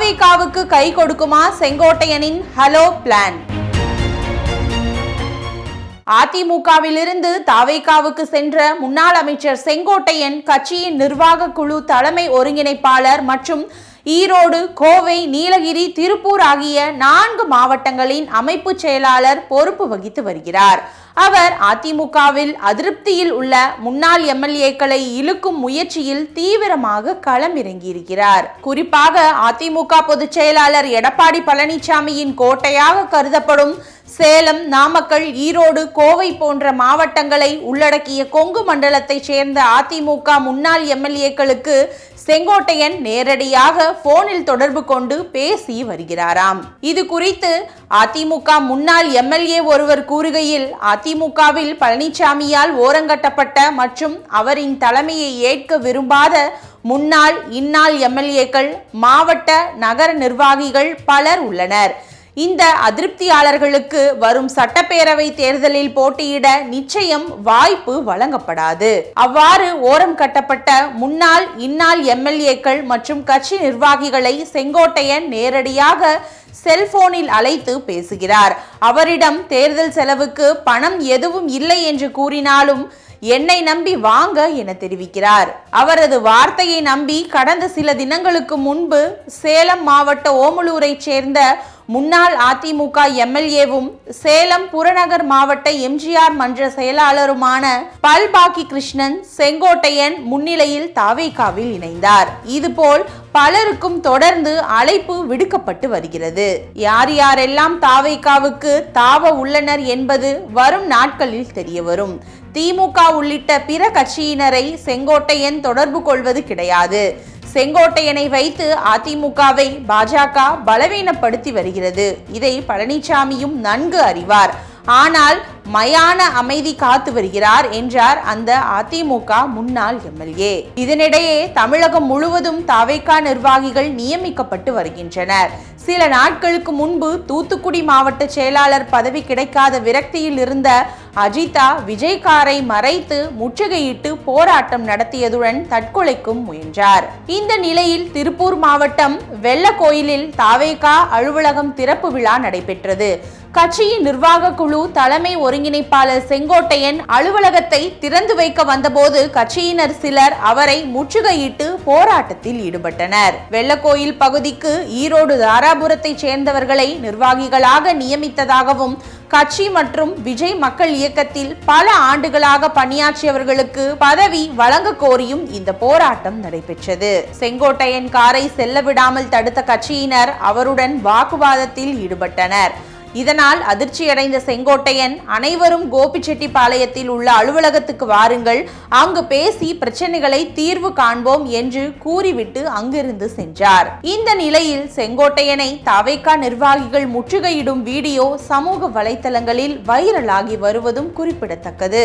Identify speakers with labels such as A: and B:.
A: தாவேகாவுக்கு கை கொடுக்குமா செங்கோட்டையனின் hello plan? அதிமுகவிலிருந்து தாவேகாவுக்கு சென்ற முன்னாள் அமைச்சர் செங்கோட்டையன் கட்சியின் நிர்வாக குழு தலைமை ஒருங்கிணைப்பாளர் மற்றும் ஈரோடு, கோவை, நீலகிரி, திருப்பூர் ஆகிய 4 மாவட்டங்களின் அமைப்பு செயலாளர் பொறுப்பு வகித்து வருகிறார். அவர் அதிமுகவில் அதிருப்தியில் உள்ள முன்னாள் எம்எல்ஏக்களை இழுக்கும் முயற்சியில் தீவிரமாக களமிறங்கியிருக்கிறார். குறிப்பாக அதிமுக பொதுச் செயலாளர் எடப்பாடி பழனிசாமியின் கோட்டையாக கருதப்படும் சேலம், நாமக்கல், ஈரோடு, கோவை போன்ற மாவட்டங்களை உள்ளடக்கிய கொங்கு மண்டலத்தைச் சேர்ந்த அதிமுக முன்னாள் எம்எல்ஏக்களுக்கு செங்கோட்டையன் நேரடியாக போனில் தொடர்பு கொண்டு பேசி வருகிறாராம். இது குறித்து அதிமுக முன்னாள் எம்எல்ஏ ஒருவர் கூறுகையில், அதிமுகவில் பழனிசாமியால் ஓரங்கட்டப்பட்ட மற்றும் அவரின் தலைமையை ஏற்க விரும்பாத முன்னாள், இன்னாள் எம்எல்ஏக்கள், மாவட்ட, நகர நிர்வாகிகள் பலர் உள்ளனர். இந்த அதிருப்தியாளர்களுக்கு வரும் சட்டப்பேரவை தேர்தலில் போட்டியிட நிச்சயம் வாய்ப்பு வழங்கப்படாது. அவ்வாறு ஓரம் கட்டப்பட்ட முன்னாள், இன்னாள் எம்எல்ஏக்கள் மற்றும் கட்சி நிர்வாகிகளை செங்கோட்டையன் நேரடியாக செல்போனில் அழைத்து பேசுகிறார். அவரிடம் தேர்தல் செலவுக்கு பணம் எதுவும் இல்லை என்று கூறினாலும் என்னை நம்பி வாங்க என தெரிவிக்கிறார். அவரது வார்த்தையை நம்பி கடந்த சில தினங்களுக்கு முன்பு சேலம் மாவட்ட ஓமலூரை சேர்ந்த முன்னாள் அதிமுக எம்எல்ஏவும் சேலம் புறநகர் மாவட்ட எம்ஜிஆர் மன்ற செயலாளருமான பல்பாக்கி கிருஷ்ணன் செங்கோட்டையன் முன்னிலையில் தாவேகாவில் இணைந்தார். இதுபோல் பலருக்கும் தொடர்ந்து அழைப்பு விடுக்கப்பட்டு வருகிறது. யார் யாரெல்லாம் தாவேகாவுக்கு தாவ உள்ளனர் என்பது வரும் நாட்களில் தெரிய வரும். திமுக உள்ளிட்ட பிற கட்சியினரை செங்கோட்டையன் தொடர்பு கொள்வது கிடையாது. செங்கோட்டையனை வைத்து அதிமுகவை பாஜக பலவீனப்படுத்தி வருகிறது. இதை பழனிசாமியும் நன்கு அறிவார். ஆனால் மயான அமைதி காத்து வருகிறார் என்றார் அந்த அதிமுக முன்னாள் எம்எல்ஏ. இதனிடையே தமிழகம் முழுவதும் தாவேகா நிர்வாகிகள் நியமிக்கப்பட்டு வருகின்றனர். சில நாட்களுக்கு முன்பு தூத்துக்குடி மாவட்ட செயலாளர் பதவி கிடைக்காத விரக்தியில் இருந்த அஜிதா விஜய் காரை மறைத்து முற்றுகையிட்டு போராட்டம் நடத்தியதுடன் தற்கொலைக்கும் முயன்றார். இந்த நிலையில் திருப்பூர் மாவட்டம் வெள்ளக்கோயிலில் தாவேகா அலுவலகம் திறப்பு விழா நடைபெற்றது. கட்சியின் நிர்வாக குழு தலைமை ஒருங்கிணைப்பாளர் செங்கோட்டையன் அலுவலகத்தை திறந்து வைக்க வந்தபோது கட்சியினர் சிலர் அவரை முற்றுகையிட்டு போராட்டத்தில் ஈடுபட்டனர். வெள்ளக்கோயில் பகுதிக்கு ஈரோடு, தாராபுரத்தை சேர்ந்தவர்களை நிர்வாகிகளாக நியமித்ததாகவும் கட்சி மற்றும் விஜய் மக்கள் இயக்கத்தில் பல ஆண்டுகளாக பணியாற்றியவர்களுக்கு பதவி வழங்க கோரியும் இந்த போராட்டம் நடைபெற்றது. செங்கோட்டையன் காரை செல்ல விடாமல் தடுத்த கட்சியினர் அவருடன் வாக்குவாதத்தில் ஈடுபட்டனர். இதனால் அதிர்ச்சியடைந்த செங்கோட்டையன், அனைவரும் கோபிச்செட்டிப்பாளையத்தில் உள்ள அலுவலகத்துக்கு வாருங்கள், அங்கு பேசி பிரச்சனைகளை தீர்வு காண்போம் என்று கூறிவிட்டு அங்கிருந்து சென்றார். இந்த நிலையில் செங்கோட்டையனை தாவேகா நிர்வாகிகள் முற்றுகையிடும் வீடியோ சமூக வலைதளங்களில் வைரலாகி வருவதும் குறிப்பிடத்தக்கது.